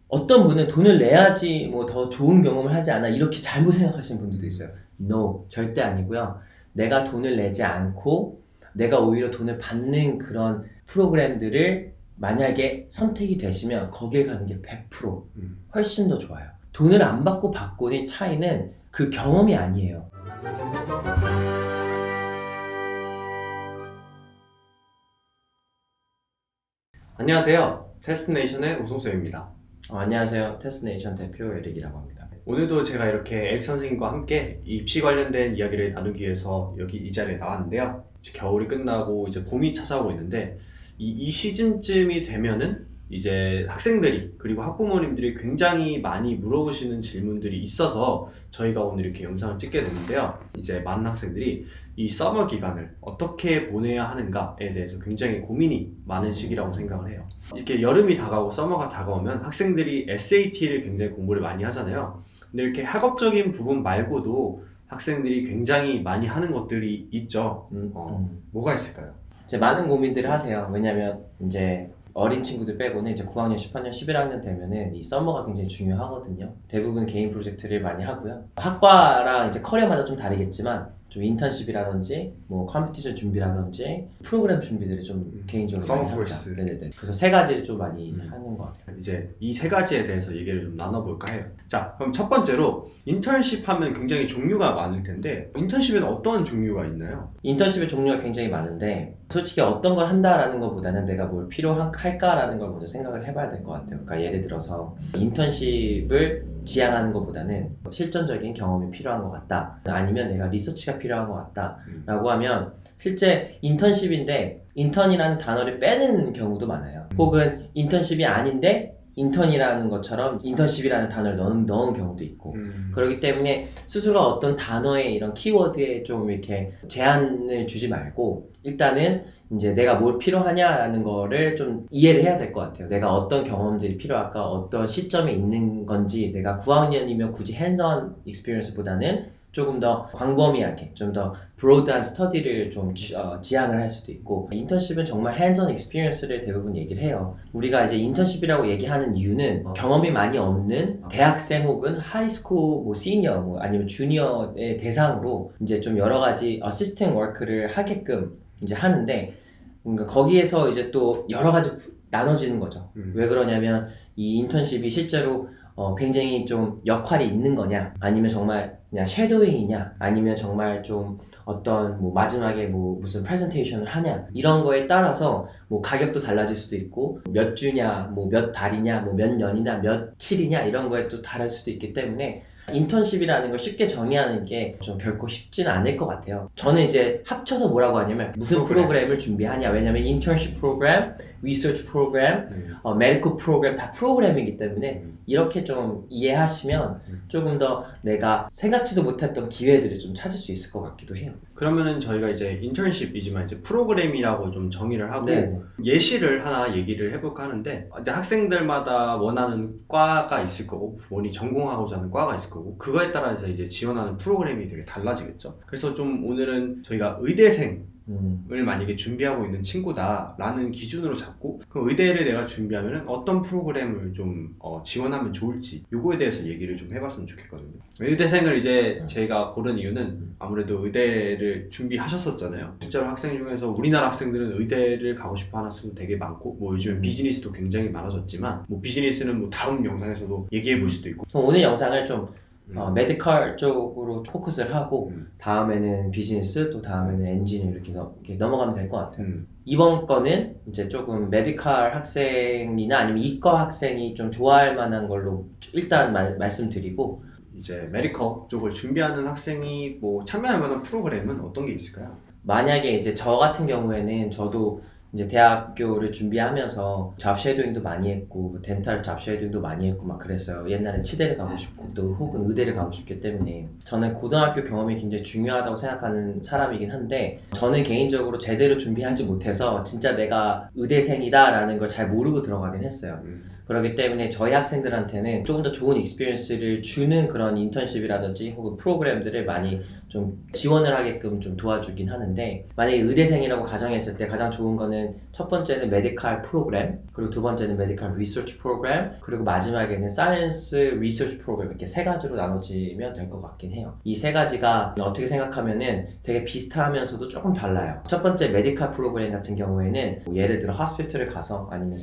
어떤 분은 돈을 내야지 뭐 더 좋은 경험을 하지 않아 이렇게 잘못 생각하시는 분들도 있어요. No, 절대 아니고요. 내가 돈을 내지 않고 내가 오히려 돈을 받는 그런 프로그램들을 만약에 선택이 되시면 거길 가는 게 100% 훨씬 더 좋아요. 돈을 안 받고 받고의 차이는 그 경험이 아니에요. 안녕하세요. 테스트네이션의 우승쌤입니다. 안녕하세요. 테스트네이션 대표 에릭이라고 합니다. 오늘도 제가 이렇게 에릭 선생님과 함께 입시 관련된 이야기를 나누기 위해서 여기 이 자리에 나왔는데요. 이제 겨울이 끝나고 이제 봄이 찾아오고 있는데 이 시즌쯤이 되면은 이제 학생들이 그리고 학부모님들이 굉장히 많이 물어보시는 질문들이 있어서 저희가 오늘 이렇게 영상을 찍게 됐는데요. 이제 많은 학생들이 이 서머 기간을 어떻게 보내야 하는가에 대해서 굉장히 고민이 많은 시기라고 생각을 해요. 이렇게 여름이 다가오고 서머가 다가오면 학생들이 SAT를 굉장히 공부를 많이 하잖아요. 근데 이렇게 학업적인 부분 말고도 학생들이 굉장히 많이 하는 것들이 있죠. 뭐가 있을까요? 이제 많은 고민들을 하세요. 왜냐면 이제 어린 친구들 빼고는 이제 9학년, 10학년, 11학년 되면은 이 서머가 굉장히 중요하거든요. 대부분 개인 프로젝트를 많이 하고요. 학과랑 이제 커리어마다 좀 다르겠지만 좀 인턴십이라든지 뭐 컴피티션 준비라든지 프로그램 준비들을 좀 개인적으로 많이 서머 합니다. 코र्스. 네네네. 그래서 세 가지를 좀 많이 하는 것 같아요. 이제 이 세 가지에 대해서 얘기를 좀 나눠볼까 해요. 자, 그럼 첫 번째로 인턴십 하면 굉장히 종류가 많을 텐데 인턴십에는 어떤 종류가 있나요? 인턴십의 종류가 굉장히 많은데 솔직히 어떤 걸 한다라는 것보다는 내가 뭘 필요할까라는 걸 먼저 생각을 해봐야 될 것 같아요. 그러니까 예를 들어서 인턴십을 지향하는 것보다는 실전적인 경험이 필요한 것 같다, 아니면 내가 리서치가 필요한 것 같다 라고 하면 실제 인턴십인데 인턴이라는 단어를 빼는 경우도 많아요. 혹은 인턴십이 아닌데 인턴이라는 것처럼 인턴십이라는 단어를 넣은 경우도 있고, 그렇기 때문에 스스로가 어떤 단어의 이런 키워드에 좀 이렇게 제한을 주지 말고 일단은 이제 내가 뭘 필요하냐라는 거를 좀 이해를 해야 될 것 같아요. 내가 어떤 경험들이 필요할까, 어떤 시점에 있는 건지. 내가 9학년이면 굳이 핸즈온 익스피리언스보다는 조금 더 광범위하게 좀 더 브로드한 스터디를 좀 지향을 할 수도 있고, 인턴십은 정말 핸즈온 익스피리언스를 대부분 얘기를 해요. 우리가 이제 인턴십이라고 얘기하는 이유는 경험이 많이 없는 대학생 혹은 하이스쿨 뭐 시니어 뭐 아니면 주니어의 대상으로 이제 좀 여러 가지 어시스턴트 워크를 하게끔 이제 하는데, 그러니까 거기에서 이제 또 여러 가지 나눠지는 거죠. 왜 그러냐면 이 인턴십이 실제로 굉장히 좀 역할이 있는 거냐, 아니면 정말 그냥 섀도잉이냐, 아니면 정말 좀 어떤 뭐 마지막에 뭐 무슨 프레젠테이션을 하냐, 이런 거에 따라서 뭐 가격도 달라질 수도 있고, 몇 주냐, 뭐 몇 달이냐, 뭐 몇 년이냐, 며칠이냐, 이런 거에 또 다를 수도 있기 때문에 인턴십이라는 걸 쉽게 정의하는 게 좀 결코 쉽지는 않을 것 같아요. 저는 이제 합쳐서 뭐라고 하냐면 무슨 프로그램을 준비하냐, 왜냐면 인턴십 프로그램, 리서치 프로그램, 메디컬 프로그램 다 프로그램이기 때문에 이렇게 좀 이해하시면 조금 더 내가 생각지도 못했던 기회들을 좀 찾을 수 있을 것 같기도 해요. 그러면은 저희가 이제 인턴십이지만 이제 프로그램이라고 좀 정의를 하고 네. 예시를 하나 얘기를 해볼까 하는데, 이제 학생들마다 원하는 과가 있을 거고 본인이 전공하고자 하는 과가 있을 거고 그거에 따라서 이제 지원하는 프로그램이 되게 달라지겠죠. 그래서 좀 오늘은 저희가 의대생을 만약에 준비하고 있는 친구다라는 기준으로 잡고, 그럼 의대를 내가 준비하면 어떤 프로그램을 좀 지원하면 좋을지 요거에 대해서 얘기를 좀 해봤으면 좋겠거든요. 의대생을 이제 제가 고른 이유는 아무래도 의대를 준비하셨었잖아요. 실제로 학생 중에서 우리나라 학생들은 의대를 가고 싶어 하는 학생도 되게 많고, 뭐 요즘엔 비즈니스도 굉장히 많아졌지만 뭐 비즈니스는 뭐 다음 영상에서도 얘기해 볼 수도 있고. 오늘 영상을 좀 메디컬 쪽으로 포커스를 하고 다음에는 비즈니스, 또 다음에는 엔지니어 이렇게 넘어가면 될 것 같아요. 이번 거는 이제 조금 메디컬 학생이나 아니면 이과 학생이 좀 좋아할 만한 걸로 일단 말씀드리고, 이제 메디컬 쪽을 준비하는 학생이 뭐 참여할 만한 프로그램은 어떤 게 있을까요? 만약에 이제 저 같은 경우에는 저도 이제 대학교를 준비하면서 잡 쉐도잉도 많이 했고 덴탈 잡 쉐도잉도 많이 했고 막 그랬어요. 옛날에 치대를 가고 싶고 또 혹은 의대를 가고 싶기 때문에 저는 고등학교 경험이 굉장히 중요하다고 생각하는 사람이긴 한데, 저는 개인적으로 제대로 준비하지 못해서 진짜 내가 의대생이다 라는 걸 잘 모르고 들어가긴 했어요. 그렇기 때문에 저희 학생들한테는 조금 더 좋은 익스피리언스를 주는 그런 인턴십이라든지 혹은 프로그램들을 많이 좀 지원을 하게끔 좀 도와주긴 하는데, 만약에 의대생이라고 가정했을 때 가장 좋은 거는 첫 번째는 메디컬 프로그램, 그리고 두 번째는 메디컬 리서치 프로그램, 그리고 마지막에는 사이언스 리서치 프로그램, 이렇게 세 가지로 나눠지면 될 것 같긴 해요. 이 세 가지가 어떻게 생각하면은 되게 비슷하면서도 조금 달라요. 첫 번째 메디컬 프로그램 같은 경우에는 뭐 예를 들어 호스피털을 가서 아니면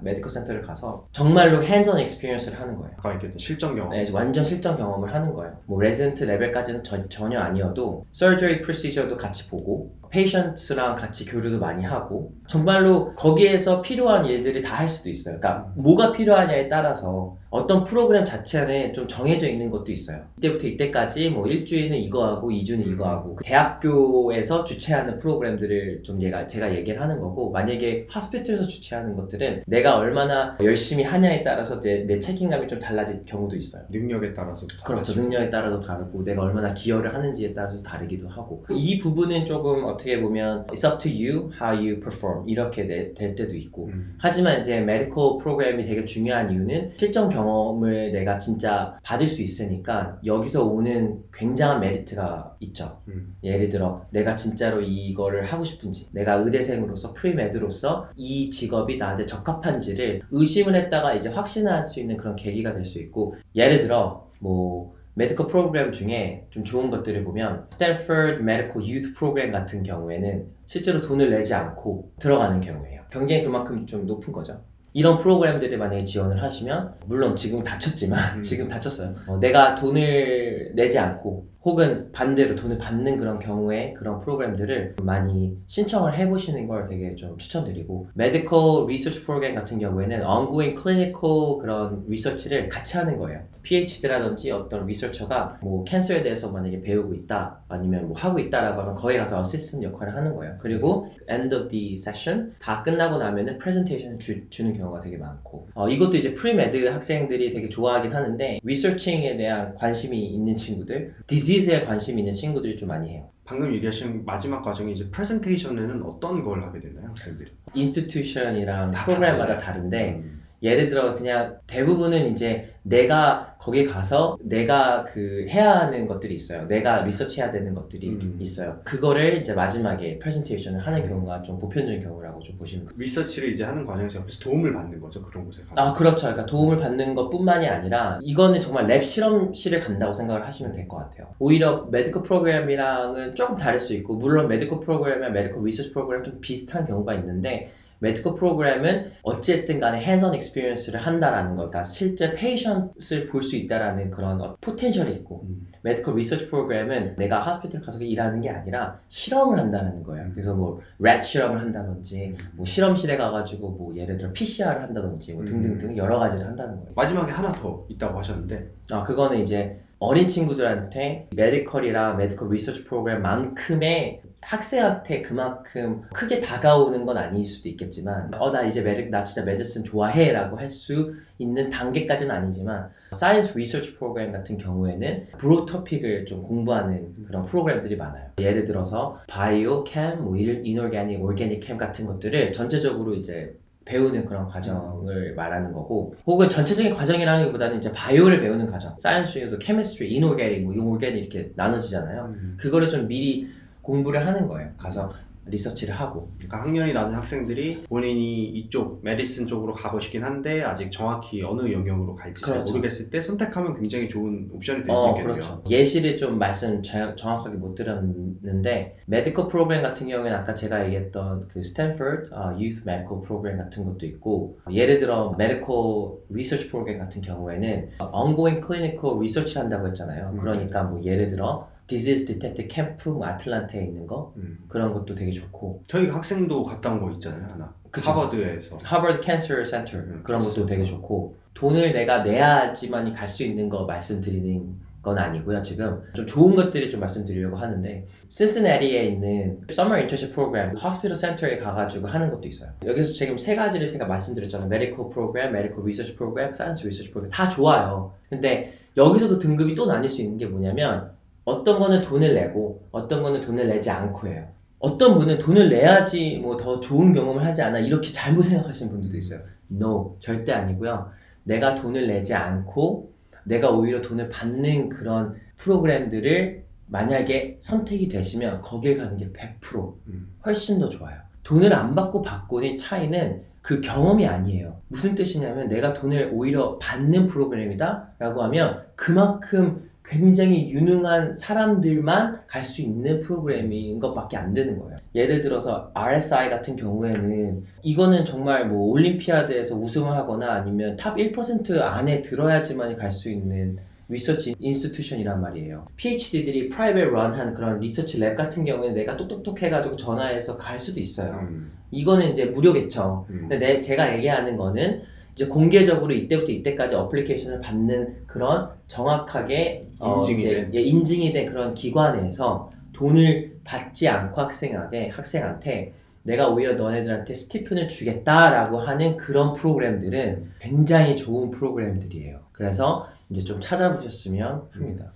메디컬 센터를 가서 정말로 핸즈온 익스피리언스를 하는 거예요. 아까 얘기했던 실전 경험. 네, 완전 실전 경험을 하는 거예요. 뭐 레지던트 레벨까지는 전혀 아니어도 서저리 프로시저도 같이 보고 페이션트랑 같이 교류도 많이 하고, 정말로 거기에서 필요한 일들이 다 할 수도 있어요. 그러니까 뭐가 필요하냐에 따라서 어떤 프로그램 자체는 좀 정해져 있는 것도 있어요. 이때부터 이때까지 뭐 일주일은 이거 하고 2주는 이거 하고, 대학교에서 주최하는 프로그램들을 좀 제가 얘기를 하는 거고, 만약에 하스피털에서 주최하는 것들은 내가 얼마나 열심히 하냐에 따라서 내 책임감이 좀 달라질 경우도 있어요. 능력에 따라서 그렇죠. 능력에 따라서 다르고 내가 얼마나 기여를 하는지에 따라서 다르기도 하고, 이 부분은 조금 어떻게 보면 It's up to you, how you perform 이렇게 될 때도 있고, 하지만 이제 메디컬 프로그램이 되게 중요한 이유는 실전 경험을 내가 진짜 받을 수 있으니까 여기서 오는 굉장한 메리트가 있죠. 예를 들어 내가 진짜로 이거를 하고 싶은지, 내가 의대생으로서 프리메드로서 이 직업이 나한테 적합한지를 의심을 했다가 이제 확신할 수 있는 그런 계기가 될 수 있고, 예를 들어 뭐 메디컬 프로그램 중에 좀 좋은 것들을 보면 스탠퍼드 메디컬 유스 프로그램 같은 경우에는 실제로 돈을 내지 않고 들어가는 경우예요. 경쟁이 그만큼 좀 높은 거죠. 이런 프로그램들을 만약에 지원을 하시면, 물론 지금 다쳤지만 지금 다쳤어요. 내가 돈을 내지 않고 혹은 반대로 돈을 받는 그런 경우에 그런 프로그램들을 많이 신청을 해보시는 걸 되게 좀 추천드리고, 메디컬 리서치 프로그램 같은 경우에는 ongoing clinical 그런 리서치를 같이 하는 거예요. PhD라든지 어떤 리서처가 뭐 캔서에 대해서 만약에 배우고 있다 아니면 뭐 하고 있다라고 하면 거기 가서 어시스턴트 역할을 하는 거예요. 그리고 end of the session 다 끝나고 나면은 프레젠테이션을 주는 경우가 되게 많고, 이것도 이제 프리메드 학생들이 되게 좋아하긴 하는데, 리서칭에 대한 관심이 있는 친구들, 디지즈에 관심이 있는 친구들이 좀 많이 해요. 방금 얘기하신 마지막 과정이 이제 프레젠테이션에는 어떤 걸 하게 되나요, 학생들이? 인스티튜션이랑 프로그램마다 다른데, 예를 들어 그냥 대부분은 이제 내가 거기 가서 내가 해야 하는 것들이 있어요. 내가 리서치해야 되는 것들이 있어요. 그거를 이제 마지막에 프레젠테이션을 하는 경우가 좀 보편적인 경우라고 좀 보시면 돼요. 리서치를 이제 하는 과정에서 옆에서 도움을 받는 거죠, 그런 곳에 가서. 그렇죠. 그러니까 도움을 받는 것뿐만이 아니라 이거는 정말 랩 실험실을 간다고 생각을 하시면 될 것 같아요. 오히려 메디컬 프로그램이랑은 조금 다를 수 있고, 물론 메디컬 프로그램이랑 메디컬 리서치 프로그램 좀 비슷한 경우가 있는데, 메디컬 프로그램은 어쨌든 간에 핸즈온 익스피리언스를 한다라는 거, 그러니까 실제 페이션트를 볼 수 있다라는 그런 포텐셜이 있고, 메디컬 리서치 프로그램은 내가 하스피털 가서 일하는 게 아니라 실험을 한다는 거예요. 그래서 뭐 rat 실험을 한다든지, 뭐 실험실에 가가지고 뭐 예를 들어 PCR을 한다든지 뭐 등등등 여러 가지를 한다는 거예요. 마지막에 하나 더 있다고 하셨는데, 그거는 이제 어린 친구들한테 메디컬이랑 메디컬 리서치 프로그램만큼의 학생한테 그만큼 크게 다가오는 건 아닐 수도 있겠지만, 나 이제 나 진짜 메디슨 좋아해 라고 할 수 있는 단계까지는 아니지만, 사이언스 리서치 프로그램 같은 경우에는 브로 토픽을 좀 공부하는 그런 프로그램들이 많아요. 예를 들어서 바이오 캠, 뭐 이노르가닉, 오르가닉 캠 같은 것들을 전체적으로 이제 배우는 그런 과정을 말하는 거고, 혹은 전체적인 과정이라는 것보다는 이제 바이오를 배우는 과정, 사이언스 중에서 케미스트리, 이노르가닉, 뭐 오르가닉 이렇게 나눠지잖아요. 그거를 좀 미리 공부를 하는 거예요. 가서 리서치를 하고. 그러니까 학년이 낮은 학생들이 본인이 이쪽 메디슨 쪽으로 가보시긴 한데 아직 정확히 어느 영역으로 갈지 잘 그렇죠. 모르겠을 때 선택하면 굉장히 좋은 옵션이 될 수 있겠네요. 그렇죠. 예시를 좀 말씀 정확하게 못 드렸는데, 메디컬 프로그램 같은 경우에는 아까 제가 얘기했던 그 스탠퍼드 유스 메디컬 프로그램 같은 것도 있고, 예를 들어 메디컬 리서치 프로그램 같은 경우에는 ongoing clinical research를 한다고 했잖아요. 그러니까 뭐 예를 들어 디지즈 디텍트 캠프 아틀란타에 있는 거, 그런 것도 되게 좋고, 저희가 학생도 갔다 온 거 있잖아요, 하나. 그쵸. 하버드에서 하버드 캔서 센터 그런 것도 되게 좋고, 돈을 내가 내야지만이 갈 수 있는 거 말씀드리는 건 아니고요. 지금 좀 좋은 것들을 좀 말씀드리려고 하는데, 신시내티에 있는 서머 인턴십 프로그램 호스피털 센터에 가가지고 하는 것도 있어요. 여기서 지금 세 가지를 제가 말씀드렸잖아요. 메디컬 프로그램, 메디컬 리서치 프로그램, 사이언스 리서치 프로그램 다 좋아요. 근데 여기서도 등급이 또 나뉠 수 있는 게 뭐냐면, 어떤 거는 돈을 내고 어떤 거는 돈을 내지 않고 해요. 어떤 분은 돈을 내야지 뭐 더 좋은 경험을 하지 않아 이렇게 잘못 생각하시는 분들도 있어요. No, 절대 아니고요. 내가 돈을 내지 않고 내가 오히려 돈을 받는 그런 프로그램들을 만약에 선택이 되시면 거길 가는 게 100% 훨씬 더 좋아요. 돈을 안 받고 받고의 차이는 그 경험이 아니에요. 무슨 뜻이냐면 내가 돈을 오히려 받는 프로그램이다 라고 하면 그만큼 굉장히 유능한 사람들만 갈 수 있는 프로그램인 것밖에 안 되는 거예요. 예를 들어서 RSI 같은 경우에는 이거는 정말 뭐 올림피아드에서 우승을 하거나 아니면 탑 1% 안에 들어야지만 갈 수 있는 리서치 인스티튜션이란 말이에요. PhD들이 프라이빗 런한 그런 리서치 랩 같은 경우에는 내가 똑똑똑 해가지고 전화해서 갈 수도 있어요. 이거는 이제 무료겠죠. 근데 제가 얘기하는 거는 이제 공개적으로 이때부터 이때까지 어플리케이션을 받는 그런 정확하게 인증이 된 그런 기관에서 돈을 받지 않고 학생한테 내가 오히려 너네들한테 스티펜을 주겠다라고 하는 그런 프로그램들은 굉장히 좋은 프로그램들이에요. 그래서 이제 좀 찾아보셨으면 합니다.